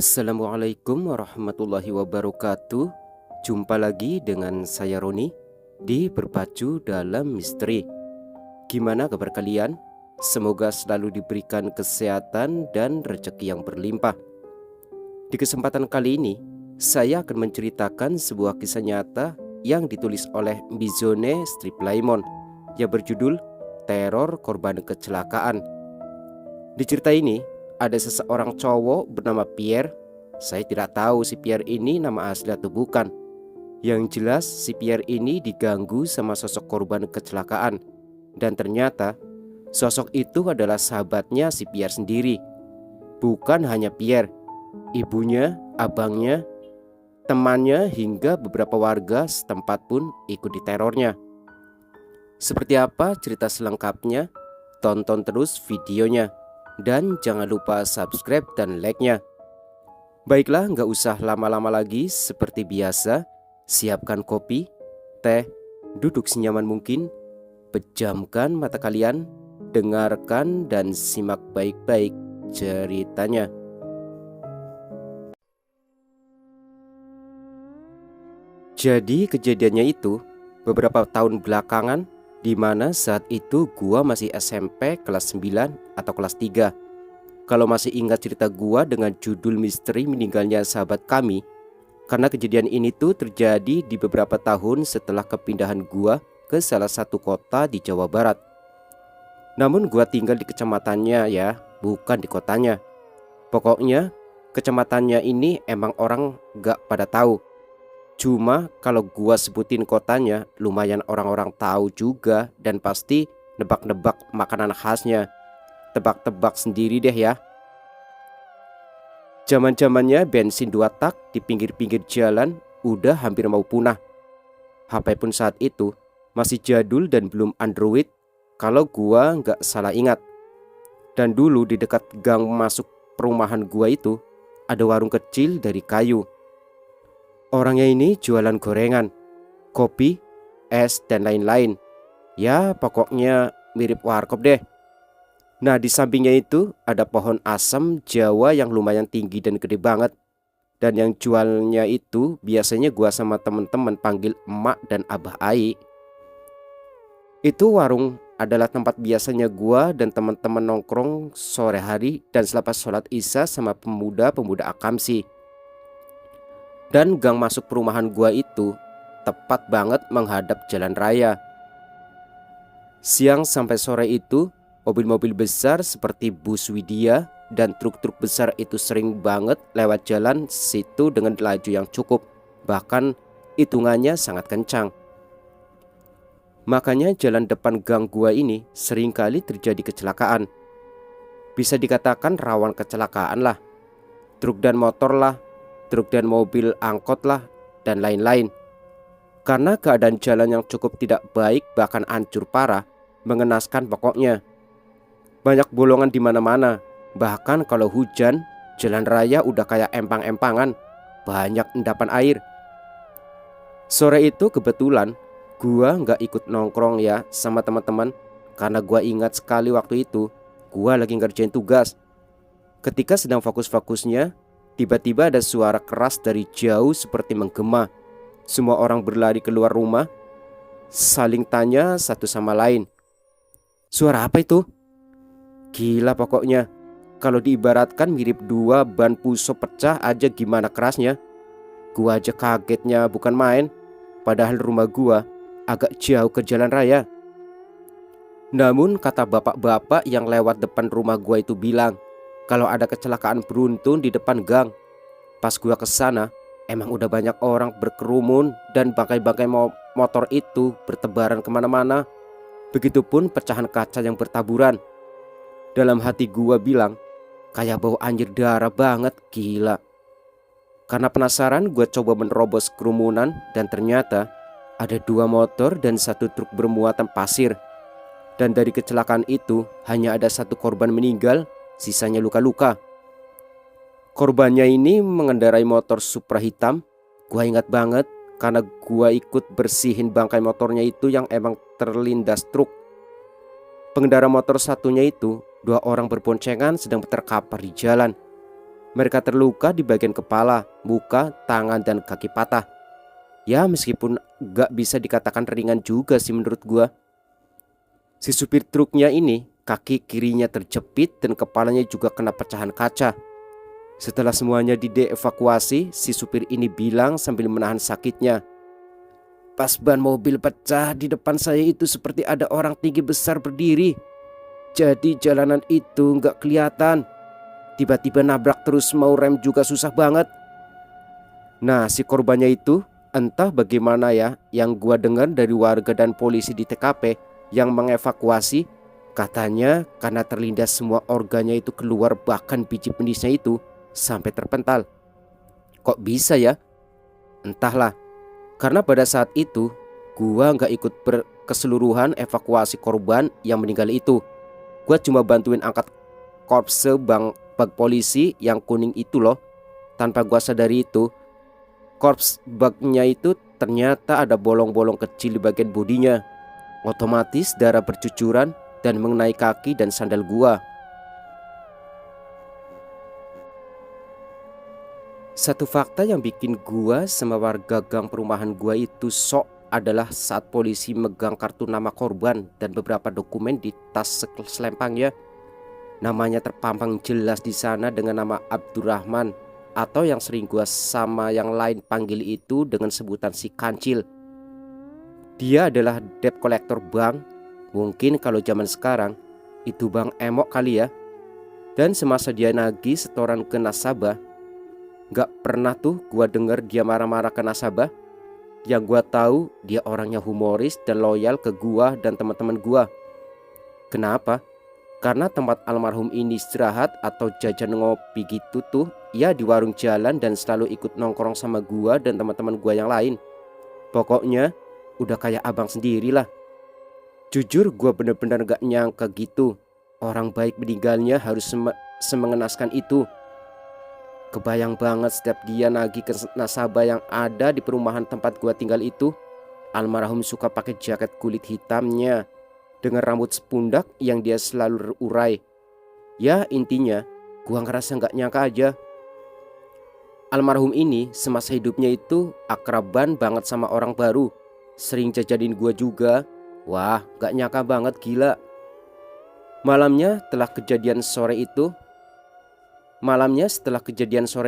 Assalamualaikum warahmatullahi wabarakatuh. Jumpa lagi dengan saya Roni di Berpacu Dalam Misteri. Gimana kabar kalian? Semoga selalu diberikan kesehatan dan rezeki yang berlimpah. Di kesempatan kali ini, saya akan menceritakan sebuah kisah nyata yang ditulis oleh Mbizone Striplaimon yang berjudul Teror Korban Kecelakaan. Di cerita ini, ada seseorang cowok bernama Pierre. Saya tidak tahu si Pierre ini nama asli atau bukan. Yang jelas si Pierre ini diganggu sama sosok korban kecelakaan. Dan ternyata sosok itu adalah sahabatnya si Pierre sendiri. Bukan hanya Pierre, ibunya, abangnya, temannya hingga beberapa warga setempat pun ikut diterornya. Seperti apa cerita selengkapnya? Tonton terus videonya. Dan jangan lupa subscribe dan like-nya. Baiklah, nggak usah lama-lama lagi. Seperti biasa, siapkan kopi, teh, duduk senyaman mungkin, pejamkan mata kalian, dengarkan dan simak baik-baik ceritanya. Jadi kejadiannya itu beberapa tahun belakangan, di mana saat itu gua masih SMP kelas 9 atau kelas 3. Kalau masih ingat cerita gua dengan judul misteri meninggalnya sahabat kami, karena kejadian ini tuh terjadi di beberapa tahun setelah kepindahan gua ke salah satu kota di Jawa Barat. Namun gua tinggal di kecamatannya ya, bukan di kotanya. Pokoknya kecamatannya ini emang orang gak pada tahu. Cuma kalau gua sebutin kotanya, lumayan orang-orang tahu juga dan pasti nebak-nebak makanan khasnya. Tebak-tebak sendiri deh ya. Zaman-zamannya bensin 2 tak di pinggir-pinggir jalan udah hampir mau punah. HP pun saat itu masih jadul dan belum Android kalau gua nggak salah ingat. Dan dulu di dekat gang masuk perumahan gua itu ada warung kecil dari kayu. Orangnya ini jualan gorengan, kopi, es, dan lain-lain. Ya pokoknya mirip warkop deh. Nah di sampingnya itu ada pohon asam Jawa yang lumayan tinggi dan gede banget. Dan yang jualnya itu biasanya gua sama temen-temen panggil emak dan abah Ai. Itu warung adalah tempat biasanya gua dan teman-teman nongkrong sore hari dan selepas sholat isya sama pemuda-pemuda akamsi. Dan gang masuk perumahan gua itu tepat banget menghadap jalan raya. Siang sampai sore itu mobil-mobil besar seperti bus Widya dan truk-truk besar itu sering banget lewat jalan situ dengan laju yang cukup. Bahkan hitungannya sangat kencang. Makanya jalan depan gang gua ini seringkali terjadi kecelakaan. Bisa dikatakan rawan kecelakaan lah. Truk dan motor lah, truk dan mobil angkot lah, dan lain-lain. Karena keadaan jalan yang cukup tidak baik bahkan hancur parah, mengenaskan pokoknya. Banyak bolongan di mana-mana. Bahkan kalau hujan, jalan raya udah kayak empang-empangan, banyak endapan air. Sore itu kebetulan gua nggak ikut nongkrong ya sama teman-teman, karena gua ingat sekali waktu itu gua lagi ngerjain tugas. Ketika sedang fokus-fokusnya, tiba-tiba ada suara keras dari jauh seperti menggema. Semua orang berlari keluar rumah, saling tanya satu sama lain. Suara apa itu? Gila pokoknya. Kalau diibaratkan mirip 2 ban puso pecah aja gimana kerasnya. Gua aja kagetnya bukan main. Padahal rumah gua agak jauh ke jalan raya. Namun kata bapak-bapak yang lewat depan rumah gua itu bilang kalau ada kecelakaan beruntun di depan gang. Pas gua kesana, emang udah banyak orang berkerumun dan bangkai-bangkai motor itu bertebaran kemana-mana. Begitupun pecahan kaca yang bertaburan. Dalam hati gua bilang, kayak bau anjir darah banget, gila. Karena penasaran, gua coba menerobos kerumunan dan ternyata ada 2 motor dan 1 truk bermuatan pasir. Dan dari kecelakaan itu hanya ada 1 korban meninggal, sisanya luka-luka. Korbannya ini mengendarai motor Supra hitam. Gua ingat banget karena gua ikut bersihin bangkai motornya itu yang emang terlindas truk. Pengendara motor satunya itu 2 orang berboncengan sedang terkapar di jalan. Mereka terluka di bagian kepala, muka, tangan, dan kaki patah. Ya meskipun gak bisa dikatakan ringan juga sih menurut gua. Si supir truknya ini kaki kirinya terjepit dan kepalanya juga kena pecahan kaca. Setelah semuanya dievakuasi, si supir ini bilang sambil menahan sakitnya, "Pas ban mobil pecah di depan saya itu seperti ada orang tinggi besar berdiri. Jadi jalanan itu nggak kelihatan. Tiba-tiba nabrak terus mau rem juga susah banget." Nah si korbannya itu entah bagaimana ya, yang gua dengar dari warga dan polisi di TKP yang mengevakuasi, katanya karena terlindas semua organnya itu keluar, bahkan biji penisnya itu sampai terpental. Kok bisa ya? Entahlah. Karena pada saat itu gua nggak ikut keseluruhan evakuasi korban yang meninggal itu. Gua cuma bantuin angkat korpse bag polisi yang kuning itu loh. Tanpa gua sadari itu, korps bagnya itu ternyata ada bolong-bolong kecil di bagian bodinya. Otomatis darah bercucuran dan mengenai kaki dan sandal gua. Satu fakta yang bikin gua sama warga gang perumahan gua itu sok adalah saat polisi megang kartu nama korban dan beberapa dokumen di tas selempangnya. Namanya terpampang jelas di sana dengan nama Abdurrahman, atau yang sering gua sama yang lain panggil itu dengan sebutan si Kancil. Dia adalah debt collector bank. Mungkin kalau zaman sekarang itu bank emok kali ya. Dan semasa dia nagih setoran ke nasabah, gak pernah tuh gua denger dia marah-marah ke nasabah. Yang gua tahu dia orangnya humoris dan loyal ke gua dan teman-teman gua. Kenapa? Karena tempat almarhum ini istirahat atau jajan ngopi gitu tuh ya di warung jalan, dan selalu ikut nongkrong sama gua dan teman-teman gua yang lain. Pokoknya udah kayak abang sendiri lah. Jujur gua bener-bener gak nyangka gitu orang baik meninggalnya harus semengenaskan itu. Kebayang banget setiap dia nagih ke nasabah yang ada di perumahan tempat gua tinggal itu. Almarhum suka pakai jaket kulit hitamnya dengan rambut sepundak yang dia selalu urai. Ya intinya gua ngerasa gak nyangka aja. Almarhum ini semasa hidupnya itu akraban banget sama orang baru. Sering jajanin gua juga. Wah gak nyangka banget, gila. Malamnya setelah kejadian sore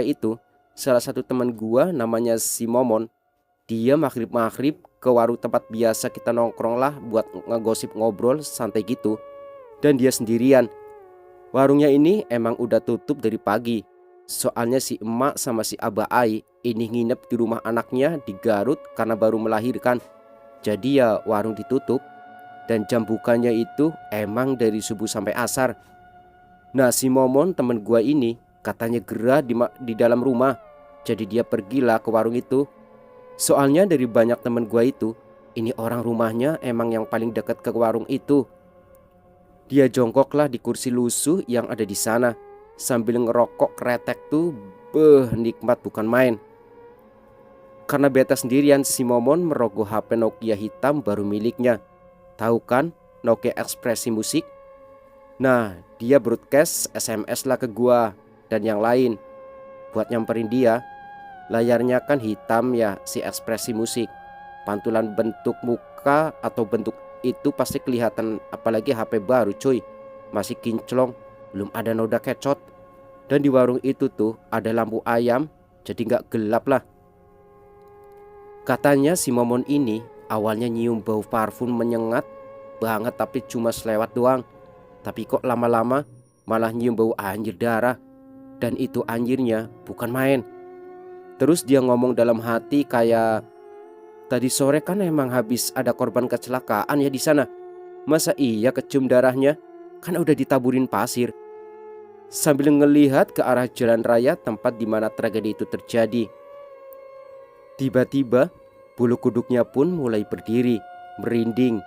itu, salah satu teman gua namanya si Momon, dia maghrib ke warung tempat biasa kita nongkrong lah buat ngegosip ngobrol santai gitu. Dan dia sendirian. Warungnya ini emang udah tutup dari pagi. Soalnya si emak sama si Abah Ai ini nginep di rumah anaknya di Garut karena baru melahirkan. Jadi ya warung ditutup. Dan jam bukanya itu emang dari subuh sampai asar. Nah si Momon temen gua ini katanya gerah di dalam rumah. Jadi dia pergilah ke warung itu. Soalnya dari banyak temen gua itu, ini orang rumahnya emang yang paling dekat ke warung itu. Dia jongkoklah di kursi lusuh yang ada di sana sambil ngerokok kretek tuh, nikmat bukan main. Karena beta sendirian, si Momon merogoh HP Nokia hitam baru miliknya. Tahu kan Nokia Ekspresi Musik? Nah dia broadcast SMS lah ke gua dan yang lain. Buat nyamperin dia, layarnya kan hitam ya si Ekspresi Musik. Pantulan bentuk muka atau bentuk itu pasti kelihatan, apalagi HP baru cuy. Masih kinclong, belum ada noda kecot. Dan di warung itu tuh ada lampu ayam, jadi gak gelap lah. Katanya si Momon ini awalnya nyium bau parfum menyengat banget, tapi cuma selewat doang. Tapi kok lama-lama malah nyium bau anjir darah. Dan itu anjirnya bukan main. Terus dia ngomong dalam hati kayak, tadi sore kan emang habis ada korban kecelakaan ya di sana. Masa iya kecium darahnya? Kan udah ditaburin pasir. Sambil ngelihat ke arah jalan raya tempat dimana tragedi itu terjadi. Tiba-tiba bulu kuduknya pun mulai berdiri, merinding.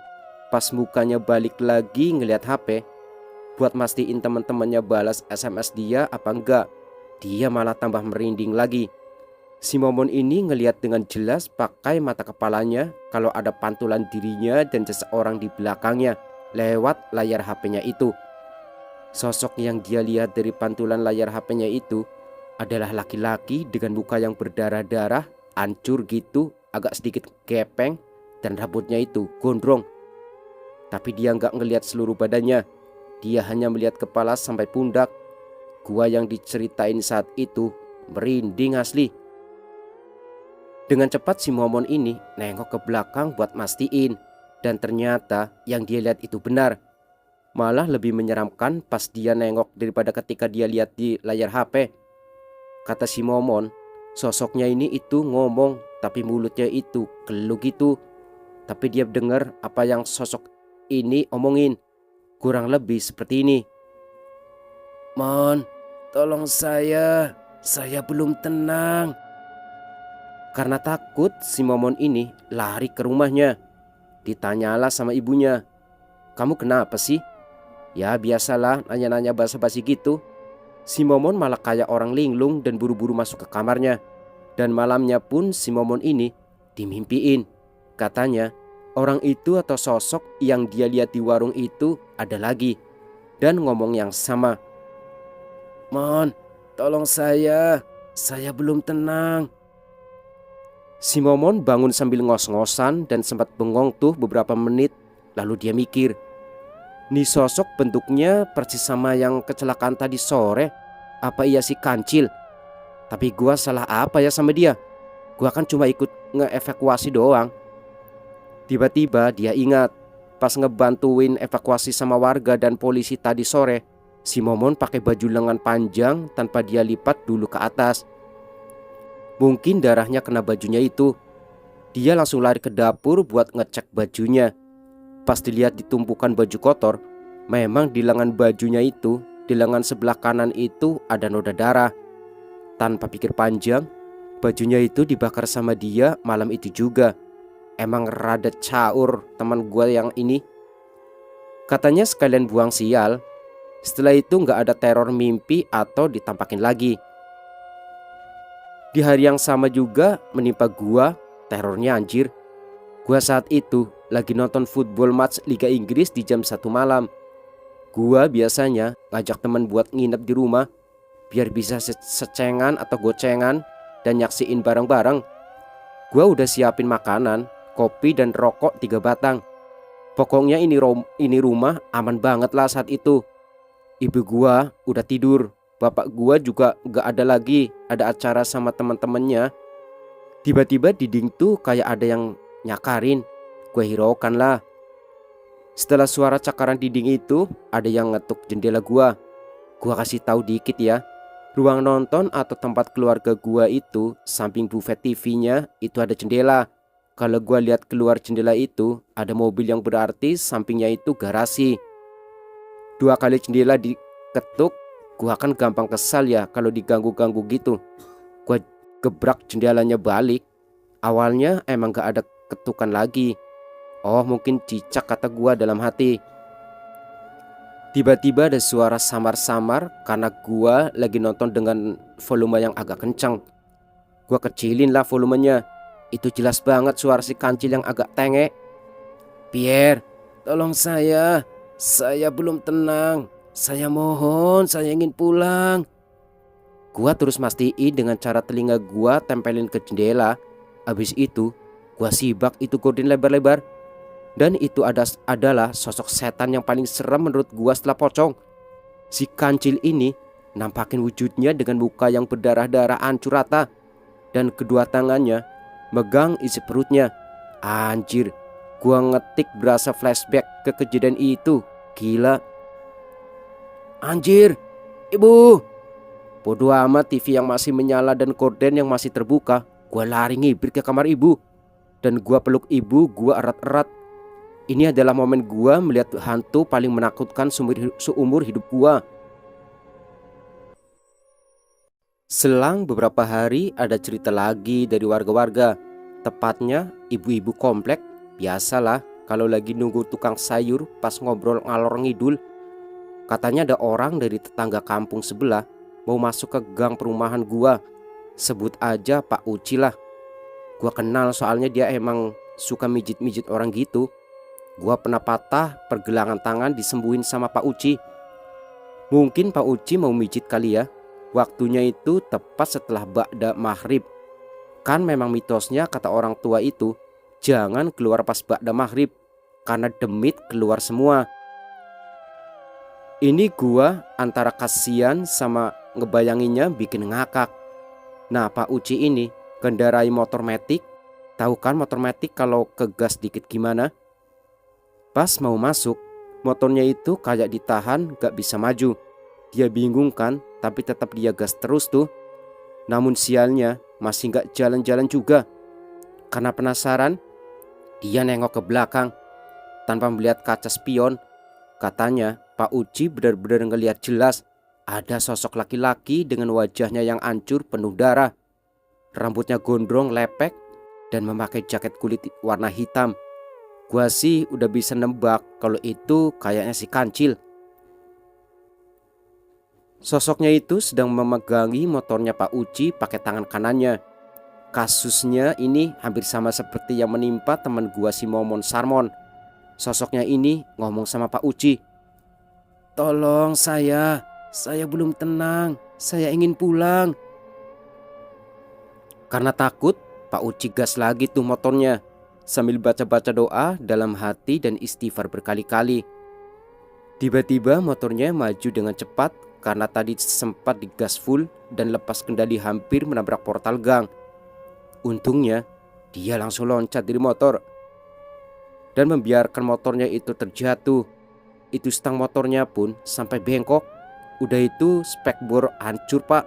Pas mukanya balik lagi ngeliat HP buat mastiin teman-temannya balas SMS dia apa enggak, dia malah tambah merinding lagi. Si Momon ini ngeliat dengan jelas pakai mata kepalanya kalau ada pantulan dirinya dan seseorang di belakangnya lewat layar HP-nya itu. Sosok yang dia lihat dari pantulan layar HP-nya itu adalah laki-laki dengan muka yang berdarah-darah, hancur gitu, agak sedikit gepeng, dan rambutnya itu gondrong. Tapi dia nggak ngelihat seluruh badannya, dia hanya melihat kepala sampai pundak. Gua yang diceritain saat itu merinding asli. Dengan cepat si Momon ini nengok ke belakang buat mastiin, dan ternyata yang dia lihat itu benar. Malah lebih menyeramkan pas dia nengok daripada ketika dia lihat di layar HP. Kata si Momon, sosoknya ini itu ngomong tapi mulutnya itu gelu gitu. Tapi dia dengar apa yang sosok ini omongin. Kurang lebih seperti ini. "Mon, tolong saya belum tenang." Karena takut, si Momon ini lari ke rumahnya. Ditanyalah sama ibunya, "Kamu kenapa sih?" Ya biasalah, nanya-nanya basa-basi gitu. Si Momon malah kayak orang linglung dan buru-buru masuk ke kamarnya. Dan malamnya pun si Momon ini dimimpiin. Katanya orang itu atau sosok yang dia lihat di warung itu ada lagi, dan ngomong yang sama. "Mon, tolong saya belum tenang." Si Momon bangun sambil ngos-ngosan dan sempat bengong tuh beberapa menit. Lalu dia mikir, nih sosok bentuknya persis sama yang kecelakaan tadi sore. Apa iya si Kancil? Tapi gua salah apa ya sama dia? Gua kan cuma ikut ngeevakuasi doang. Tiba-tiba dia ingat, pas ngebantuin evakuasi sama warga dan polisi tadi sore, si Momon pakai baju lengan panjang tanpa dia lipat dulu ke atas. Mungkin darahnya kena bajunya itu. Dia langsung lari ke dapur buat ngecek bajunya. Pas dilihat di tumpukan baju kotor, memang di lengan bajunya itu, di lengan sebelah kanan itu ada noda darah. Tanpa pikir panjang, bajunya itu dibakar sama dia malam itu juga. Emang rada caur teman gue yang ini. Katanya sekalian buang sial. Setelah itu gak ada teror mimpi atau ditampakin lagi. Di hari yang sama juga menimpa gua terornya anjir. Gua saat itu lagi nonton football match Liga Inggris di jam 1 malam. Gua biasanya ngajak teman buat nginep di rumah biar bisa secengan atau gocengan dan nyaksiin bareng-bareng. Gua udah siapin makanan, kopi dan rokok 3 batang. Pokoknya ini rumah aman banget lah saat itu. Ibu gua udah tidur. Bapak gua juga gak ada lagi, ada acara sama teman-temannya. Tiba-tiba di dinding tuh kayak ada yang nyakarin. Gue hiraukan lah. Setelah suara cakaran dinding itu, ada yang ngetuk jendela gua. Gua kasih tahu dikit ya. Ruang nonton atau tempat keluarga gua itu, samping buffet TV-nya itu ada jendela. Kalau gua lihat keluar jendela itu, ada mobil yang berarti sampingnya itu garasi. 2 kali jendela diketuk. Gua kan gampang kesal ya kalau diganggu-ganggu gitu. Gua gebrak jendelanya balik. Awalnya emang gak ada ketukan lagi. Oh mungkin cicak, kata gua dalam hati. Tiba-tiba ada suara samar-samar karena gua lagi nonton dengan volume yang agak kencang. Gua kecilin lah volumenya. Itu jelas banget suara si Kancil yang agak tengek. "Pierre, tolong saya belum tenang. Saya mohon, saya ingin pulang." Gua terus mastiin dengan cara telinga gua tempelin ke jendela. Habis itu gua sibak itu gorden lebar-lebar. Dan itu adalah sosok setan yang paling serem menurut gua setelah pocong. Si Kancil ini nampakin wujudnya dengan muka yang berdarah-darah hancur rata. Dan kedua tangannya megang isi perutnya. Anjir, gua ngetik berasa flashback ke kejadian itu. Gila. "Anjir, ibu!" Bodoh amat TV yang masih menyala dan gorden yang masih terbuka. Gua lari ngibrit ke kamar ibu. Dan gua peluk ibu, gua erat-erat. Ini adalah momen gua melihat hantu paling menakutkan seumur hidup gua. Selang beberapa hari ada cerita lagi dari warga-warga. Tepatnya ibu-ibu komplek. Biasalah kalau lagi nunggu tukang sayur pas ngobrol ngalor ngidul. Katanya ada orang dari tetangga kampung sebelah mau masuk ke gang perumahan gua. Sebut aja Pak Uci lah. Gua kenal soalnya dia emang suka mijit-mijit orang gitu. Gua pernah patah pergelangan tangan disembuhin sama Pak Uci. Mungkin Pak Uci mau mijit kali ya. Waktunya itu tepat setelah ba'da maghrib. Kan memang mitosnya kata orang tua itu, jangan keluar pas ba'da maghrib, karena demit keluar semua. Ini gua antara kasihan sama ngebayanginnya bikin ngakak. Nah, Pak Uci ini kendarai motor metik. Tahu kan motor metik kalau kegas dikit gimana? Pas mau masuk, motornya itu kayak ditahan gak bisa maju. Dia bingung kan, tapi tetap dia gas terus tuh. Namun sialnya masih gak jalan-jalan juga. Karena penasaran, dia nengok ke belakang tanpa melihat kaca spion. Katanya Pak Uci benar-benar ngelihat jelas ada sosok laki-laki dengan wajahnya yang hancur penuh darah. Rambutnya gondrong lepek dan memakai jaket kulit warna hitam. Gua sih udah bisa nebak kalau itu kayaknya si Kancil. Sosoknya itu sedang memegangi motornya Pak Uci pakai tangan kanannya. Kasusnya ini hampir sama seperti yang menimpa teman gua si Momon Sarmon. Sosoknya ini ngomong sama Pak Uci, "Tolong saya belum tenang, saya ingin pulang." Karena takut, Pak Uci gas lagi tuh motornya sambil baca-baca doa dalam hati dan istighfar berkali-kali. Tiba-tiba motornya maju dengan cepat karena tadi sempat digas full dan lepas kendali hampir menabrak portal gang. Untungnya dia langsung loncat dari motor dan membiarkan motornya itu terjatuh. Itu stang motornya pun sampai bengkok. Udah itu spekbor hancur, Pak.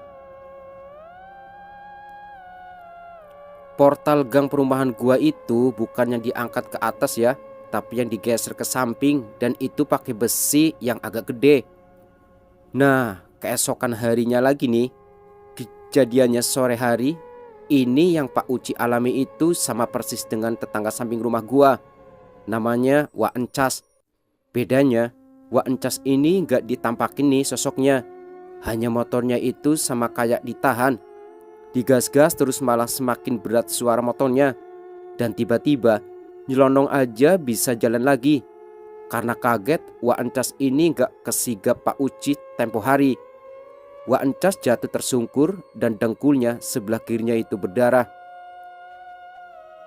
Portal gang perumahan gua itu bukan yang diangkat ke atas ya, tapi yang digeser ke samping, dan itu pakai besi yang agak gede. Nah, keesokan harinya lagi nih, kejadiannya sore hari. Ini yang Pak Uci alami itu sama persis dengan tetangga samping rumah gua. Namanya Wak Encas. Bedanya, Wak Encas ini gak ditampakin nih sosoknya. Hanya motornya itu sama kayak ditahan. Digas-gas terus malah semakin berat suara motornya. Dan tiba-tiba nyelonong aja bisa jalan lagi. Karena kaget, Wak Encas ini gak kesigap Pak Uci tempo hari. Wak Encas jatuh tersungkur dan dengkulnya sebelah kirinya itu berdarah.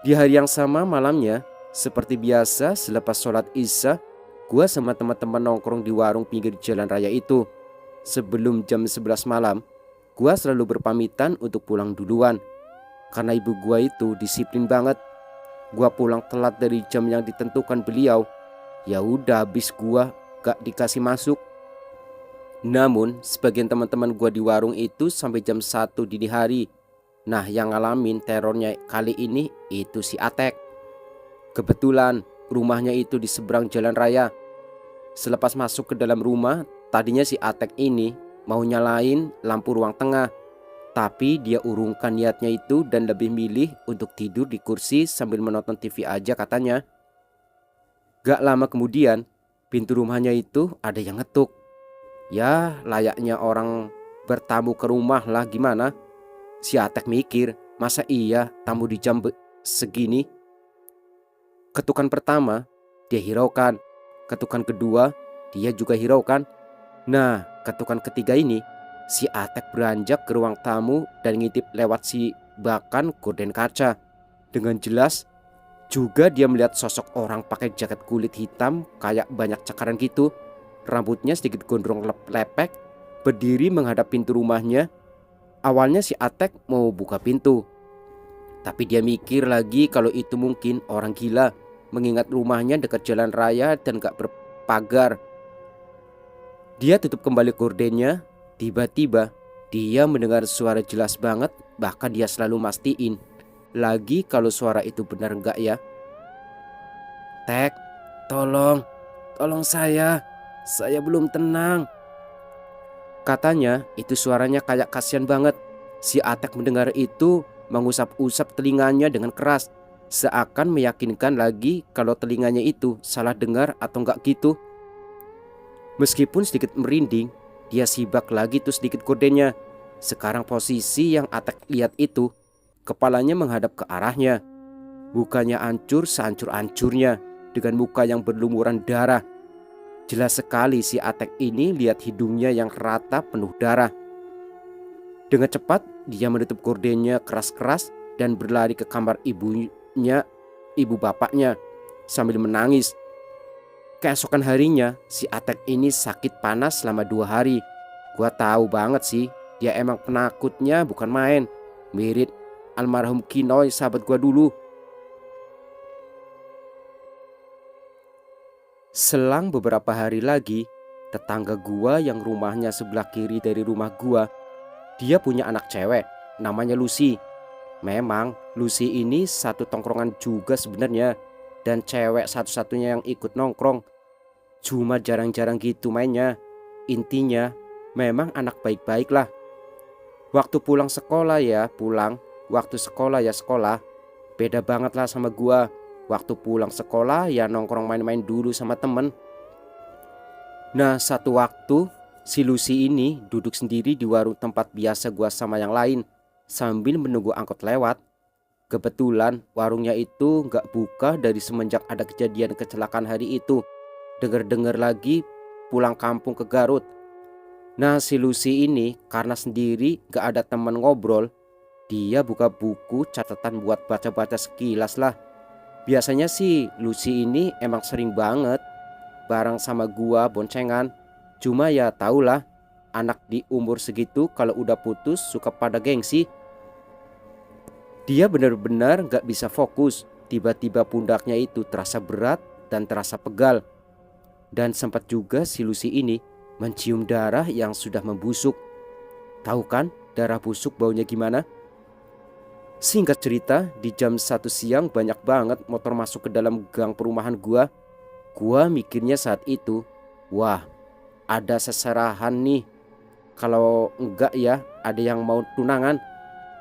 Di hari yang sama malamnya, seperti biasa selepas sholat isya, gua sama teman-teman nongkrong di warung pinggir jalan raya itu. Sebelum jam 11 malam, gua selalu berpamitan untuk pulang duluan. Karena ibu gua itu disiplin banget. Gua pulang telat dari jam yang ditentukan beliau, ya udah habis gua gak dikasih masuk. Namun sebagian teman-teman gua di warung itu sampai jam 1 dini hari. Nah, yang ngalamin terornya kali ini itu si Atek. Kebetulan rumahnya itu di seberang jalan raya. Selepas masuk ke dalam rumah, tadinya si Atek ini mau nyalain lampu ruang tengah, tapi dia urungkan niatnya itu dan lebih milih untuk tidur di kursi sambil menonton TV aja katanya. Gak lama kemudian, pintu rumahnya itu ada yang ngetuk. Ya layaknya orang bertamu ke rumah lah gimana. Si Atek mikir, masa iya tamu di jam segini? Ketukan pertama dia hiraukan, ketukan kedua dia juga hiraukan. Nah, ketukan ketiga ini, si Atek beranjak ke ruang tamu dan ngintip lewat si bakan gorden kaca. Dengan jelas juga dia melihat sosok orang pakai jaket kulit hitam kayak banyak cakaran gitu. Rambutnya sedikit gondrong lepek, berdiri menghadap pintu rumahnya. Awalnya si Atek mau buka pintu, tapi dia mikir lagi kalau itu mungkin orang gila, mengingat rumahnya dekat jalan raya dan gak berpagar. Dia tutup kembali gordennya. Tiba-tiba dia mendengar suara jelas banget. Bahkan dia selalu mastiin lagi kalau suara itu benar enggak ya. "Tek, tolong saya belum tenang," katanya. Itu suaranya kayak kasihan banget. Si Atek mendengar itu mengusap-usap telinganya dengan keras, seakan meyakinkan lagi kalau telinganya itu salah dengar atau enggak gitu. Meskipun sedikit merinding, dia sibak lagi tuh sedikit gordennya. Sekarang posisi yang Atek lihat itu, kepalanya menghadap ke arahnya. Mukanya hancur sehancur-hancurnya dengan muka yang berlumuran darah. Jelas sekali si Atek ini lihat hidungnya yang rata penuh darah. Dengan cepat dia menutup gordennya keras-keras dan berlari ke kamar ibu bapaknya sambil menangis. Keesokan harinya si Atek ini sakit panas selama 2 hari. Gua tahu banget sih, dia emang penakutnya bukan main. Mirip almarhum Kinoy sahabat gua dulu. Selang beberapa hari lagi, tetangga gua yang rumahnya sebelah kiri dari rumah gua, dia punya anak cewek, namanya Lucy. Memang Lucy ini satu tongkrongan juga sebenarnya, dan cewek satu-satunya yang ikut nongkrong. Cuma jarang-jarang gitu mainnya. Intinya memang anak baik-baik lah. Waktu pulang sekolah ya pulang, waktu sekolah ya sekolah. Beda banget lah sama gua. Waktu pulang sekolah ya nongkrong main-main dulu sama temen. Nah satu waktu si Lucy ini duduk sendiri di warung tempat biasa gua sama yang lain sambil menunggu angkot lewat. Kebetulan warungnya itu gak buka dari semenjak ada kejadian kecelakaan hari itu. Dengar-dengar lagi pulang kampung ke Garut. Nah si Lucy ini karena sendiri gak ada teman ngobrol, dia buka buku catatan buat baca-baca sekilas lah. Biasanya sih Lucy ini emang sering banget bareng sama gua boncengan. Cuma ya tahulah, anak di umur segitu kalau udah putus suka pada gengsi. Dia benar-benar gak bisa fokus. Tiba-tiba pundaknya itu terasa berat dan terasa pegal. Dan sempat juga si Lucy ini mencium darah yang sudah membusuk. Tahu kan darah busuk baunya gimana? Singkat cerita, di jam 1 siang banyak banget motor masuk ke dalam gang perumahan gua. Gua mikirnya saat itu, wah ada seserahan nih. Kalau enggak ya ada yang mau tunangan.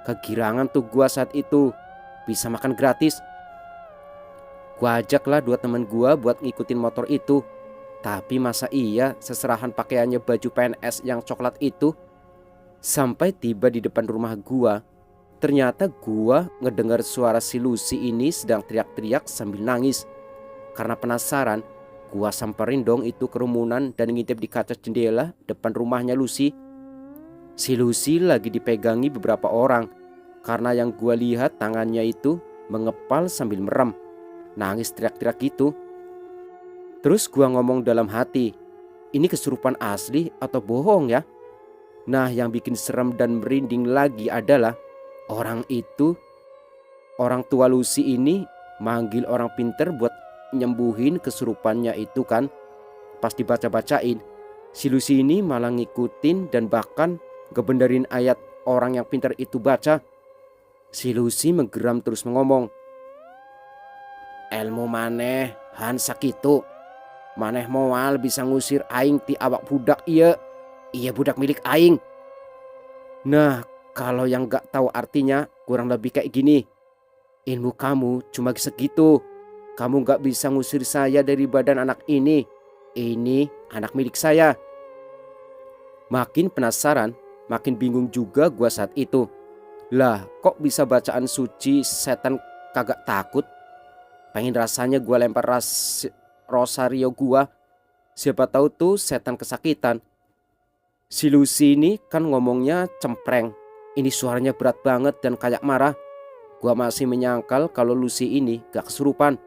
Kegirangan tuh gua saat itu, bisa makan gratis. Gua ajaklah 2 teman gua buat ngikutin motor itu. Tapi masa iya seserahan pakaiannya baju PNS yang coklat itu. Sampai tiba di depan rumah gua, ternyata gua ngedengar suara si Lucy ini sedang teriak-teriak sambil nangis. Karena penasaran, gua samperin dong itu kerumunan dan ngintip di kaca jendela depan rumahnya Lucy. Si Lucy lagi dipegangi beberapa orang. Karena yang gua lihat tangannya itu mengepal sambil merem, nangis teriak-teriak gitu. Terus gua ngomong dalam hati, ini kesurupan asli atau bohong ya? Nah yang bikin serem dan merinding lagi adalah orang tua Lucy ini manggil orang pinter buat nyembuhin kesurupannya itu kan. Pas dibaca-bacain, si Lucy ini malah ngikutin dan bahkan ngebenerin ayat orang yang pinter itu baca. Si Lucy menggeram terus mengomong, "Elmu maneh han sakitu. Maneh moal bisa ngusir aing ti awak budak iya. Iya budak milik aing." Nah kalau yang gak tahu artinya kurang lebih kayak gini. Ilmu kamu cuma segitu. Kamu gak bisa ngusir saya dari badan anak ini. Ini anak milik saya. Makin penasaran, makin bingung juga gua saat itu. Lah kok bisa bacaan suci setan kagak takut? Pengen rasanya gua lempar rosario gua. Siapa tahu tuh setan kesakitan. Si Lucy ini kan ngomongnya cempreng. Ini suaranya berat banget dan kayak marah. Gua masih menyangkal kalau Lucy ini gak kesurupan.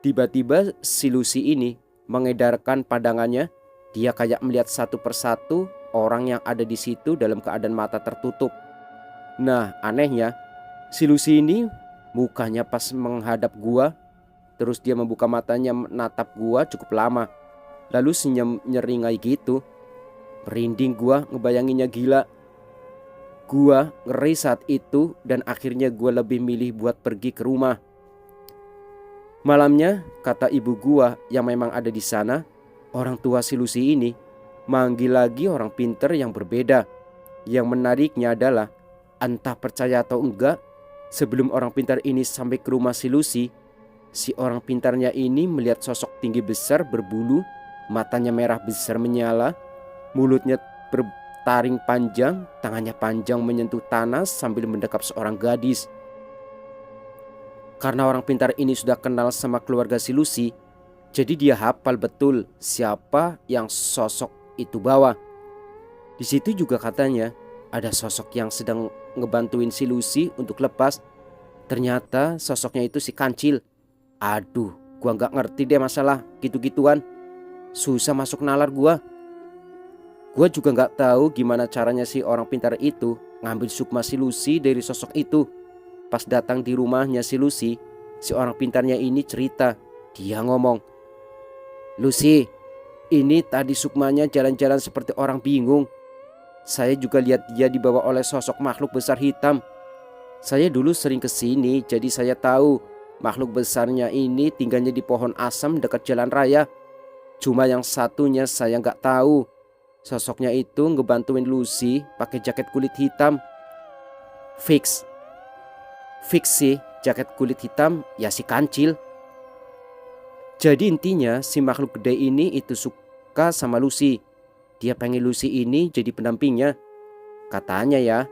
Tiba-tiba si Lucy ini mengedarkan pandangannya. Dia kayak melihat satu persatu orang yang ada di situ dalam keadaan mata tertutup. Nah anehnya si Lucy ini mukanya pas menghadap gua. Terus dia membuka matanya menatap gua cukup lama. Lalu senyum nyeringai gitu. Merinding gua ngebayanginnya gila. Gua ngeri saat itu dan akhirnya gua lebih milih buat pergi ke rumah. Malamnya kata ibu gua yang memang ada di sana, orang tua si Lucy ini manggil lagi orang pinter yang berbeda. Yang menariknya adalah entah percaya atau enggak, sebelum orang pintar ini sampai ke rumah si Lucy, si orang pintarnya ini melihat sosok tinggi besar berbulu, matanya merah besar menyala, mulutnya bertaring panjang, tangannya panjang menyentuh tanah sambil mendekap seorang gadis. Karena orang pintar ini sudah kenal sama keluarga si Lucy, jadi dia hafal betul siapa yang sosok itu bawa. Di situ juga katanya ada sosok yang sedang ngebantuin si Lucy untuk lepas. Ternyata sosoknya itu si Kancil. Aduh, gua nggak ngerti deh masalah gitu-gituan. Susah masuk nalar gua. Gua juga nggak tahu gimana caranya si orang pintar itu ngambil sukma si Lucy dari sosok itu. Pas datang di rumahnya si Lucy, si orang pintarnya ini cerita. Dia ngomong, "Lucy, ini tadi sukmanya jalan-jalan seperti orang bingung. Saya juga lihat dia dibawa oleh sosok makhluk besar hitam. Saya dulu sering kesini, jadi saya tahu makhluk besarnya ini tinggalnya di pohon asam dekat jalan raya. Cuma yang satunya saya nggak tahu. Sosoknya itu ngebantuin Lucy pakai jaket kulit hitam. Fix sih, jaket kulit hitam ya si Kancil." Jadi intinya si makhluk gede ini itu suka sama Lucy. Dia pengen Lucy ini jadi pendampingnya, katanya ya.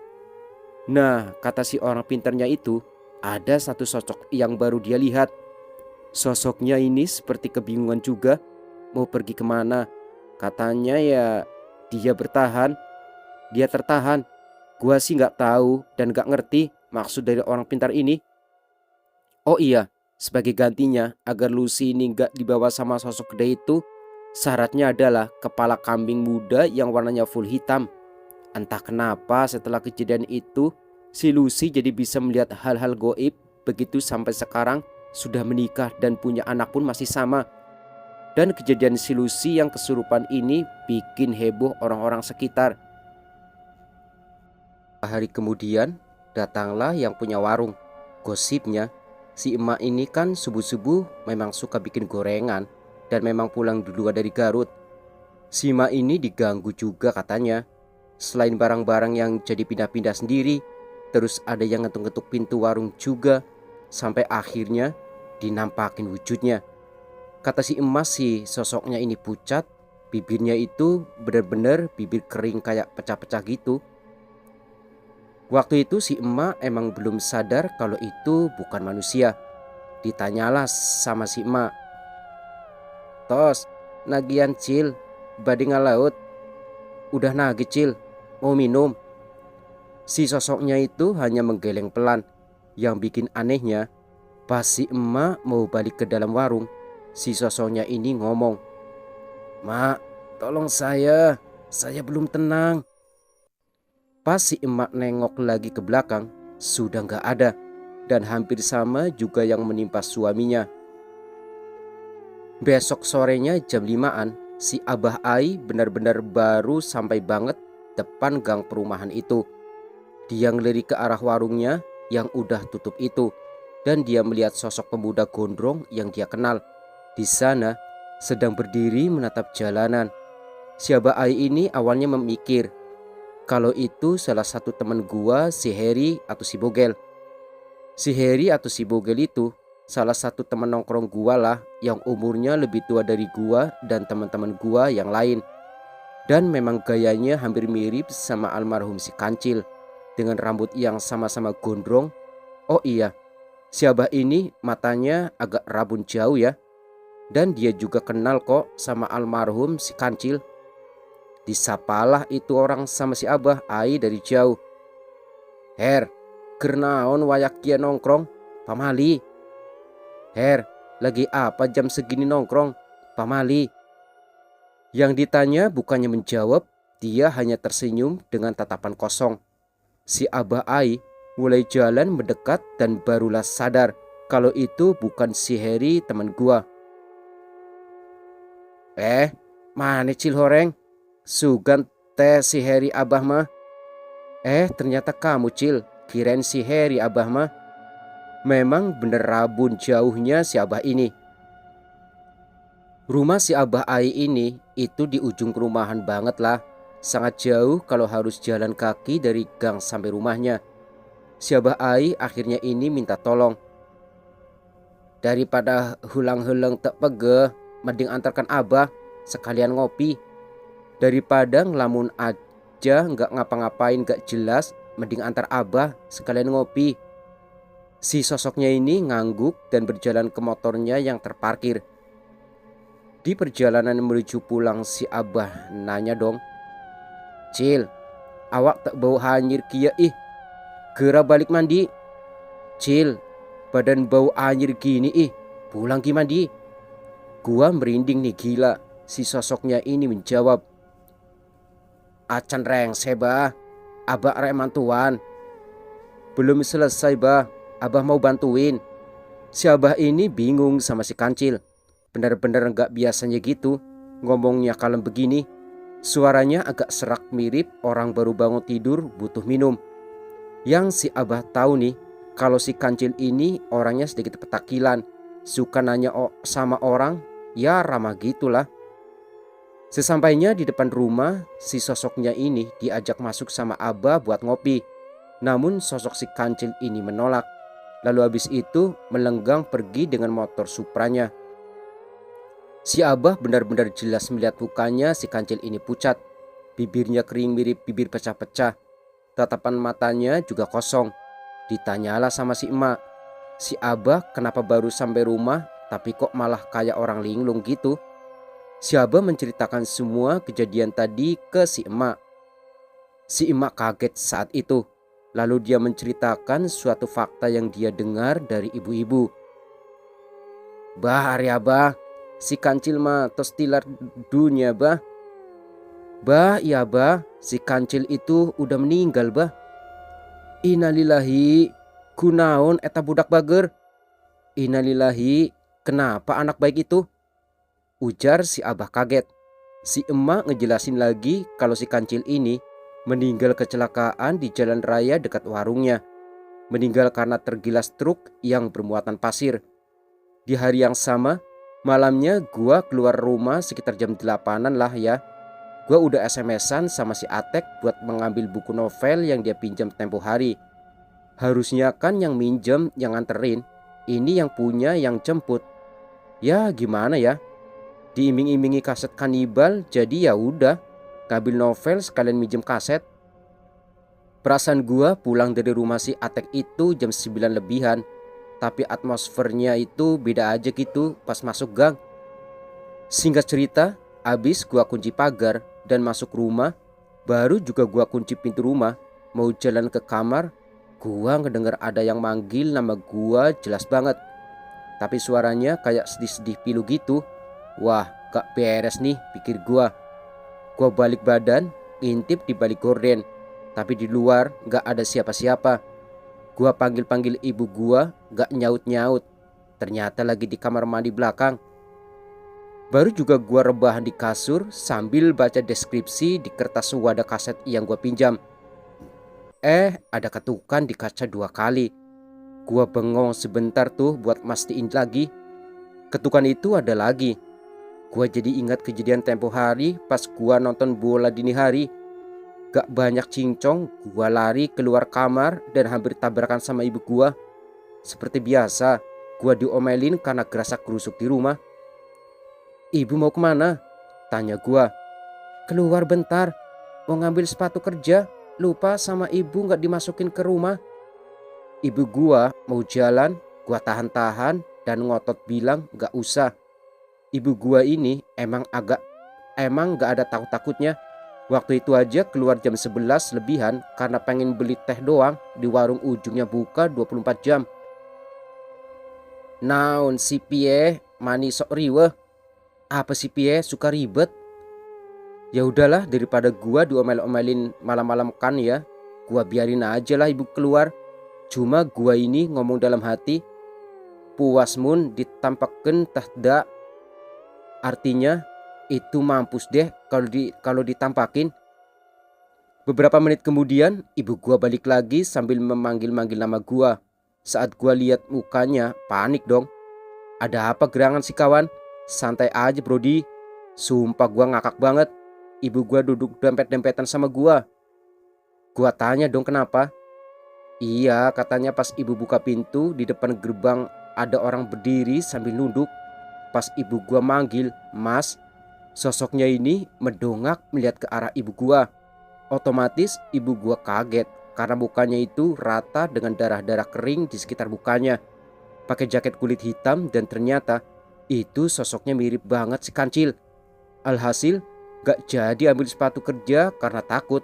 Nah, kata si orang pintarnya itu, ada satu sosok yang baru dia lihat. Sosoknya ini seperti kebingungan juga, mau pergi kemana. Katanya ya dia bertahan, dia tertahan. Gua sih nggak tahu dan nggak ngerti maksud dari orang pintar ini. Oh iya, sebagai gantinya agar Lucy ini nggak dibawa sama sosok gede itu, syaratnya adalah kepala kambing muda yang warnanya full hitam. Entah kenapa setelah kejadian itu, si Lucy jadi bisa melihat hal-hal goib. Begitu sampai sekarang sudah menikah dan punya anak pun masih sama. Dan kejadian si Lucy yang kesurupan ini bikin heboh orang-orang sekitar. Hari kemudian datanglah yang punya warung. Gosipnya si emak ini kan subuh-subuh memang suka bikin gorengan dan memang pulang duluan dari Garut. Si emak ini diganggu juga katanya. Selain barang-barang yang jadi pindah-pindah sendiri, terus ada yang ngetuk-ngetuk pintu warung juga. Sampai akhirnya dinampakin wujudnya. Kata si emas si sosoknya ini pucat, bibirnya itu benar-benar bibir kering kayak pecah-pecah gitu. Waktu itu si emak emang belum sadar kalau itu bukan manusia. Ditanyalah sama si emak, "Tos, nagian Cil, badi ngalaut. Udah nagih Cil, mau minum?" Si sosoknya itu hanya menggeleng pelan. Yang bikin anehnya, pas si emak mau balik ke dalam warung, si sosoknya ini ngomong, "Mak, tolong saya belum tenang." Pas si emak nengok lagi ke belakang, sudah gak ada. Dan hampir sama juga yang menimpa suaminya. Besok sorenya jam 5-an, si Abah Ai benar-benar baru sampai banget depan gang perumahan itu. Dia ngelirik ke arah warungnya yang udah tutup itu. Dan dia melihat sosok pemuda gondrong yang dia kenal. Di sana sedang berdiri menatap jalanan. Si Abah Ai ini awalnya memikir kalau itu salah satu teman gua, si Harry atau si Bogel. Si Harry atau si Bogel itu salah satu teman nongkrong gua lah yang umurnya lebih tua dari gua dan teman-teman gua yang lain. Dan memang gayanya hampir mirip sama almarhum si Kancil dengan rambut yang sama-sama gondrong. Oh iya, si Abah ini matanya agak rabun jauh ya. Dan dia juga kenal kok sama almarhum si Kancil. Disapalah itu orang sama si Abah Ai dari jauh. "Her, gernaon wayak kia nongkrong, pamali." "Her, lagi apa jam segini nongkrong, pamali?" Yang ditanya bukannya menjawab, dia hanya tersenyum dengan tatapan kosong. Si Abah Ai mulai jalan mendekat dan barulah sadar kalau itu bukan si Harry teman gua. Mana Cil Horeng? Sugan teh si Harry Abah mah." Ternyata kamu Cil, kirain si Harry Abah mah." Memang bener rabun jauhnya si Abah ini. Rumah si Abah Ai ini itu di ujung perumahan banget lah. Sangat jauh kalau harus jalan kaki dari gang sampai rumahnya. Si Abah Ai akhirnya ini minta tolong. "Daripada hulang-hulang tak pege, mending antarkan Abah sekalian ngopi. Daripada ngelamun aja nggak ngapa-ngapain gak jelas, mending antar Abah sekalian ngopi." Si sosoknya ini ngangguk dan berjalan ke motornya yang terparkir. Di perjalanan menuju pulang si Abah nanya dong, "Cil, awak tak bau hanyir kia ih. Gera balik mandi. Cil, badan bau anjir gini ih. Pulang ki mandi. Gua merinding nih gila. Si sosoknya ini menjawab. Acan rengse bah. Abah rek mantuan. Belum selesai bah. Abah mau bantuin. Si abah ini bingung sama si kancil. Benar-benar gak biasanya gitu. Ngomongnya kalem begini. Suaranya agak serak mirip orang baru bangun tidur butuh minum. Yang si abah tahu nih, kalau si kancil ini orangnya sedikit petakilan. Suka nanya sama orang, ya ramah gitulah. Sesampainya di depan rumah, si sosoknya ini diajak masuk sama abah buat ngopi. Namun sosok si kancil ini menolak. Lalu habis itu melenggang pergi dengan motor Supranya. Si abah benar-benar jelas melihat mukanya si kancil ini pucat. Bibirnya kering mirip bibir pecah-pecah. Tatapan matanya juga kosong. Ditanyalah sama si emak. Si abah kenapa baru sampai rumah tapi kok malah kayak orang linglung gitu. Si abah menceritakan semua kejadian tadi ke si emak. Si emak kaget saat itu. Lalu dia menceritakan suatu fakta yang dia dengar dari ibu-ibu. Bah Arya bah. Si kancil mah tos tilar dunia bah. Bah iya bah, si kancil itu udah meninggal bah. Innalillahi, kunaon eta budak bager. Innalillahi, kenapa anak baik itu? Ujar si abah kaget. Si emak ngejelasin lagi kalau si kancil ini meninggal kecelakaan di jalan raya dekat warungnya. Meninggal karena tergilas truk yang bermuatan pasir. Di hari yang sama, malamnya gua keluar rumah sekitar jam 8-an lah ya. Gua udah SMS-an sama si Atek buat mengambil buku novel yang dia pinjam tempo hari. Harusnya kan yang minjem yang nganterin, ini yang punya yang jemput. Ya gimana ya? Diiming-imingi kaset kanibal, jadi ya udah, ngambil novel sekalian minjem kaset. Perasaan gua pulang dari rumah si Atek itu jam 9 lebihan. Tapi atmosfernya itu beda aja gitu pas masuk gang. Singkat cerita, abis gua kunci pagar dan masuk rumah. Baru juga gua kunci pintu rumah. Mau jalan ke kamar, gua ngedenger ada yang manggil nama gua jelas banget. Tapi suaranya kayak sedih-sedih pilu gitu. Wah gak beres nih pikir gua. Gua balik badan, ngintip di balik gorden. Tapi di luar gak ada siapa-siapa. Gua panggil-panggil ibu gua, gak nyaut-nyaut. Ternyata lagi di kamar mandi belakang. Baru juga gua rebahan di kasur sambil baca deskripsi di kertas wadah kaset yang gua pinjam. Ada ketukan di kaca 2 kali. Gua bengong sebentar tuh buat mastiin lagi. Ketukan itu ada lagi. Gua jadi ingat kejadian tempo hari pas gua nonton bola dini hari. Gak banyak cincong, gua lari keluar kamar dan hampir tabrakan sama ibu gua. Seperti biasa, gua diomelin karena gerasak-gerusuk di rumah. Ibu mau kemana? Tanya gua. Keluar bentar, mau ngambil sepatu kerja. Lupa sama ibu gak dimasukin ke rumah. Ibu gua mau jalan, gua tahan-tahan dan ngotot bilang gak usah. Ibu gua ini emang gak ada takut-takutnya. Waktu itu aja keluar jam 11 lebihan karena pengen beli teh doang di warung ujungnya buka 24 jam. Naon si pie mani sok riweh. Apa si pie suka ribet? Ya udahlah daripada gua diomel-omelin malam-malam kan ya. Gua biarin aja lah ibu keluar. Cuma gua ini ngomong dalam hati. Puas mun ditampakeun tahda. Artinya itu mampus deh kalau ditampakin. Beberapa menit kemudian ibu gua balik lagi sambil memanggil-manggil nama gua. Saat gua lihat mukanya panik dong. Ada apa gerangan si kawan? Santai aja brodi. Sumpah gua ngakak banget. Ibu gua duduk dempet-dempetan sama gua. Gua tanya dong kenapa. Iya katanya pas ibu buka pintu di depan gerbang ada orang berdiri sambil nunduk. Pas ibu gua manggil mas, sosoknya ini mendongak melihat ke arah ibu gua. Otomatis ibu gua kaget karena mukanya itu rata dengan darah-darah kering di sekitar mukanya. Pakai jaket kulit hitam dan ternyata itu sosoknya mirip banget si kancil. Alhasil gak jadi ambil sepatu kerja karena takut.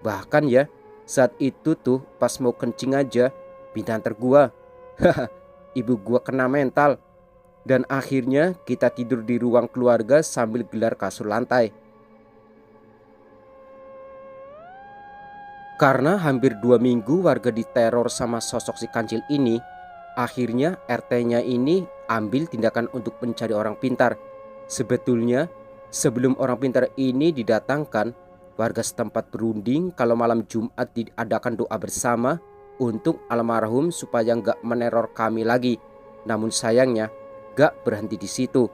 Bahkan ya, saat itu tuh pas mau kencing aja, pinta antar gua. Haha, ibu gua kena mental. Dan akhirnya kita tidur di ruang keluarga sambil gelar kasur lantai. Karena hampir 2 minggu warga diteror sama sosok si kancil ini, akhirnya RT-nya ini ambil tindakan untuk mencari orang pintar. Sebetulnya sebelum orang pintar ini didatangkan, warga setempat berunding kalau malam Jumat diadakan doa bersama untuk almarhum supaya nggak meneror kami lagi. Namun sayangnya nggak berhenti di situ.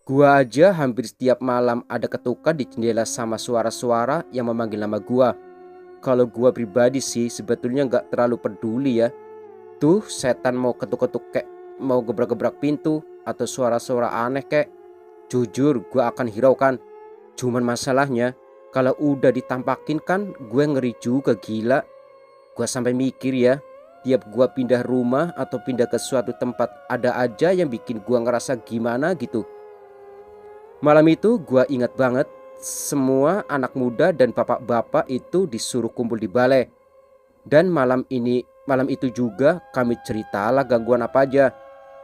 Gua aja hampir setiap malam ada ketukan di jendela sama suara-suara yang memanggil nama gua. Kalau gua pribadi sih sebetulnya nggak terlalu peduli ya. Tuh setan mau ketuk-ketuk kayak mau gebrak-gebrak pintu atau suara-suara aneh kayak. Jujur gua akan hiraukan. Cuman masalahnya kalau udah ditampakin kan gue ngeri juga gila. Gua sampai mikir ya, tiap gua pindah rumah atau pindah ke suatu tempat ada aja yang bikin gua ngerasa gimana gitu. Malam itu gua ingat banget, semua anak muda dan bapak-bapak itu disuruh kumpul di balai. Dan malam itu juga kami ceritalah gangguan apa aja.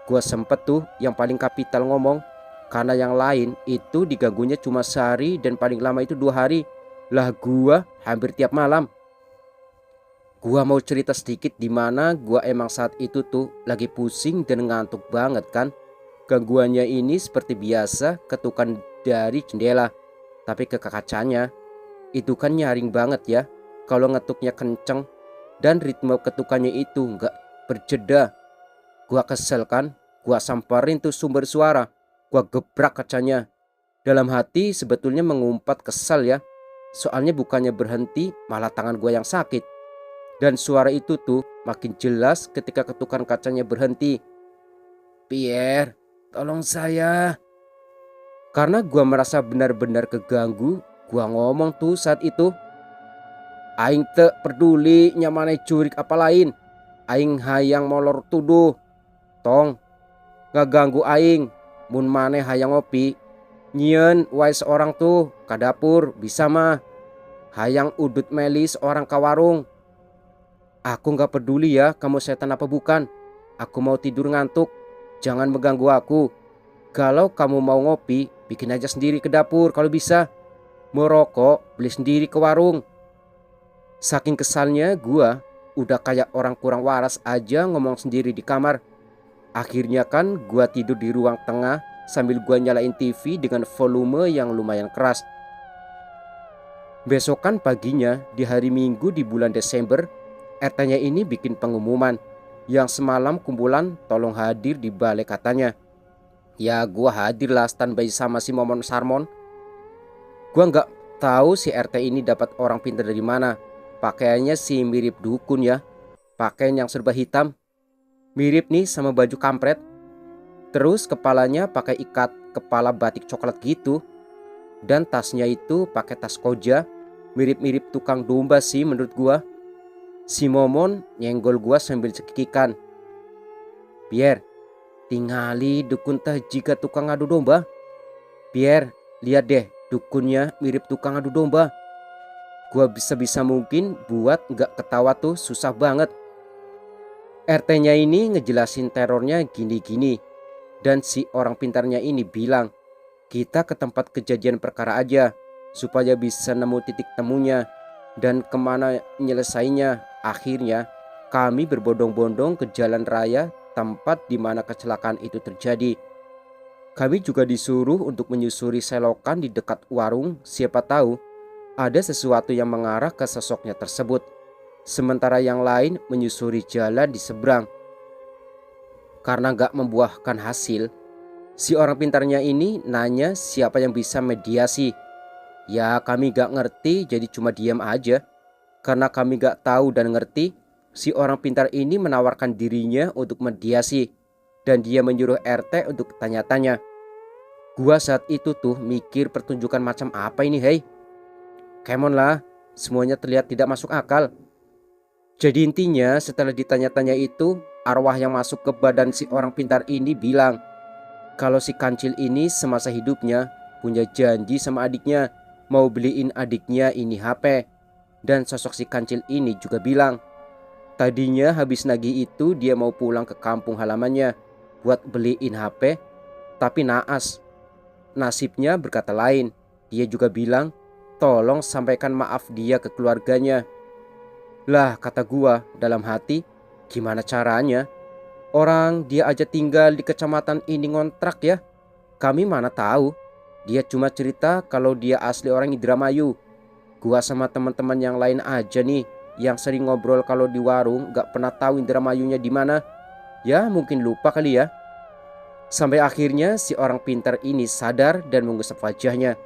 Gua sempet tuh yang paling kapital ngomong, karena yang lain itu diganggunya cuma sehari dan paling lama itu 2 hari. Lah gua hampir tiap malam. Gua mau cerita sedikit di mana gua emang saat itu tuh lagi pusing dan ngantuk banget kan. Gangguannya ini seperti biasa ketukan dari jendela, tapi ke kacanya. Itu kan nyaring banget ya kalau ngetuknya kenceng dan ritme ketukannya itu nggak berjeda. Gua kesel kan, gua samperin tuh sumber suara, gua gebrak kacanya. Dalam hati sebetulnya mengumpat kesal ya, soalnya bukannya berhenti malah tangan gua yang sakit. Dan suara itu tuh makin jelas ketika ketukan kacanya berhenti. Pierre, tolong saya. Karena gua merasa benar-benar keganggu, gua ngomong tuh saat itu. Aing teu peduli nyamane curik apa lain. Aing hayang molor tuduh. Tong, ngaganggu aing. Mun maneh hayang ngopi, nyieun wae seorang tuh ka dapur bisa mah. Hayang udut melis orang ka warung. Aku gak peduli ya kamu setan apa bukan. Aku mau tidur ngantuk. Jangan mengganggu aku. Kalau kamu mau ngopi, bikin aja sendiri ke dapur kalau bisa. Mau rokok, beli sendiri ke warung. Saking kesalnya gua udah kayak orang kurang waras aja ngomong sendiri di kamar. Akhirnya kan gua tidur di ruang tengah sambil gua nyalain TV dengan volume yang lumayan keras. Besokan paginya di hari Minggu di bulan Desember, RT-nya ini bikin pengumuman yang semalam kumpulan tolong hadir di balai katanya. Ya gua hadir lah standby sama si Momon Sarmon. Gua nggak tahu si RT ini dapat orang pintar dari mana. Pakaiannya sih mirip dukun ya. Pakaian yang serba hitam. Mirip nih sama baju kampret. Terus kepalanya pakai ikat kepala batik coklat gitu. Dan tasnya itu pakai tas koja. Mirip-mirip tukang domba sih menurut gua. Si Momon nyenggol gua sambil cekikikan. Pierre, tingali dukun teh jika tukang adu domba. Pierre, lihat deh dukunnya mirip tukang adu domba. Gua bisa-bisa mungkin buat gak ketawa tuh susah banget. RT-nya ini ngejelasin terornya gini-gini. Dan si orang pintarnya ini bilang, kita ke tempat kejadian perkara aja supaya bisa nemu titik temunya dan kemana nyelesainya. Akhirnya kami berbondong-bondong ke jalan raya tempat di mana kecelakaan itu terjadi. Kami juga disuruh untuk menyusuri selokan di dekat warung, siapa tahu ada sesuatu yang mengarah ke sosoknya tersebut. Sementara yang lain menyusuri jalan di seberang. Karena gak membuahkan hasil, si orang pintarnya ini nanya siapa yang bisa mediasi. Ya kami gak ngerti jadi cuma diam aja. Karena kami gak tahu dan ngerti, si orang pintar ini menawarkan dirinya untuk mediasi. Dan dia menyuruh RT untuk tanya-tanya. Gua saat itu tuh mikir pertunjukan macam apa ini hei. Come on lah, semuanya terlihat tidak masuk akal. Jadi intinya setelah ditanya-tanya itu, arwah yang masuk ke badan si orang pintar ini bilang kalau si kancil ini semasa hidupnya punya janji sama adiknya. mau beliin adiknya ini HP. Dan sosok si kancil ini juga bilang, tadinya habis nagih itu dia mau pulang ke kampung halamannya buat beliin HP, tapi naas. Nasibnya berkata lain. Dia juga bilang, tolong sampaikan maaf dia ke keluarganya. Lah, kata gua dalam hati, gimana caranya? Orang dia aja tinggal di kecamatan ini ngontrak ya. Kami mana tahu. Dia cuma cerita kalau dia asli orang Indramayu. Gua sama teman-teman yang lain aja nih yang sering ngobrol kalau di warung gak pernah tahu Indramayunya di mana. Ya mungkin lupa kali ya. Sampai akhirnya si orang pintar ini sadar dan mengusap wajahnya.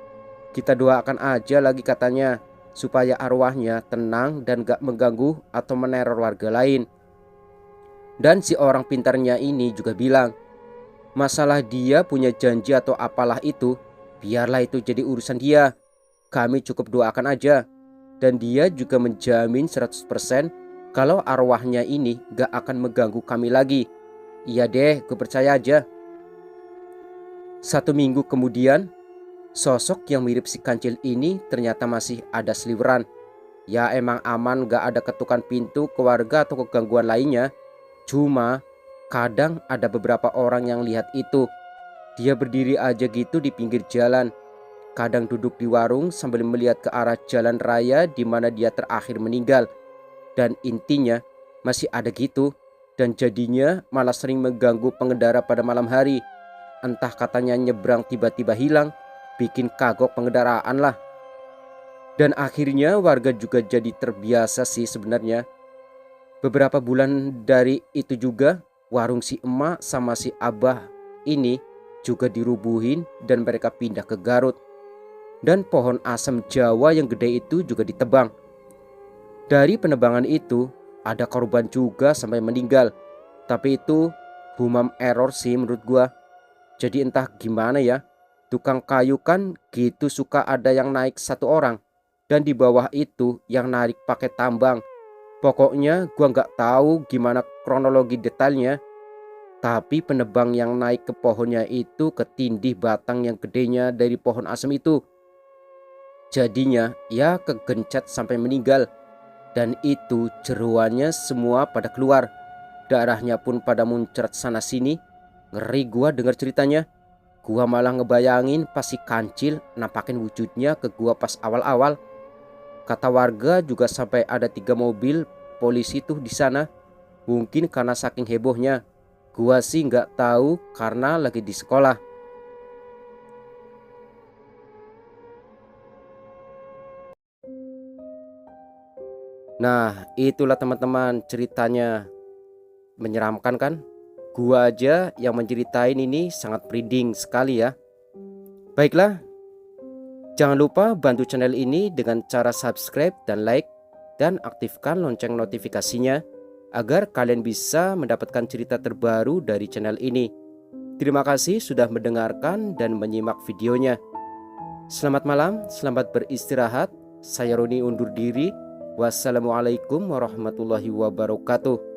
Kita doakan aja lagi katanya, supaya arwahnya tenang dan gak mengganggu atau meneror warga lain. Dan si orang pintarnya ini juga bilang, masalah dia punya janji atau apalah itu, biarlah itu jadi urusan dia. Kami cukup doakan aja. Dan dia juga menjamin 100% kalau arwahnya ini gak akan mengganggu kami lagi. Iya deh, gue percaya aja. 1 minggu kemudian, sosok yang mirip si kancil ini ternyata masih ada seliweran. Ya emang aman, gak ada ketukan pintu ke warga atau kegangguan lainnya. Cuma kadang ada beberapa orang yang lihat itu. Dia berdiri aja gitu di pinggir jalan. Kadang duduk di warung sambil melihat ke arah jalan raya di mana dia terakhir meninggal. Dan intinya masih ada gitu. Dan jadinya malah sering mengganggu pengendara pada malam hari. Entah katanya nyebrang tiba-tiba hilang, bikin kagok pengendaraan lah. Dan akhirnya warga juga jadi terbiasa sih sebenarnya. Beberapa bulan dari itu juga warung si emak sama si abah ini juga dirubuhin dan mereka pindah ke Garut. Dan pohon asam Jawa yang gede itu juga ditebang. Dari penebangan itu ada korban juga sampai meninggal. Tapi itu humam error sih menurut gua. Jadi entah gimana ya, tukang kayu kan gitu suka ada yang naik 1 orang dan di bawah itu yang narik pakai tambang. Pokoknya gua nggak tahu gimana kronologi detailnya, tapi penebang yang naik ke pohonnya itu ketindih batang yang gedenya dari pohon asem itu. Jadinya ya kegencet sampai meninggal. Dan itu jeroannya semua pada keluar. Darahnya pun pada muncrat sana sini. Ngeri gua dengar ceritanya. Gua malah ngebayangin pas si kancil nampakin wujudnya ke gua pas awal-awal. Kata warga juga sampai ada 3 mobil polisi tuh di sana. Mungkin karena saking hebohnya. Gua sih nggak tahu karena lagi di sekolah. Nah, itulah teman-teman ceritanya. Menyeramkan kan? Gua aja yang menceritain ini sangat merinding sekali ya. Baiklah, jangan lupa bantu channel ini dengan cara subscribe dan like dan aktifkan lonceng notifikasinya agar kalian bisa mendapatkan cerita terbaru dari channel ini. Terima kasih sudah mendengarkan dan menyimak videonya. Selamat malam, selamat beristirahat. Saya Roni undur diri. Wassalamualaikum warahmatullahi wabarakatuh.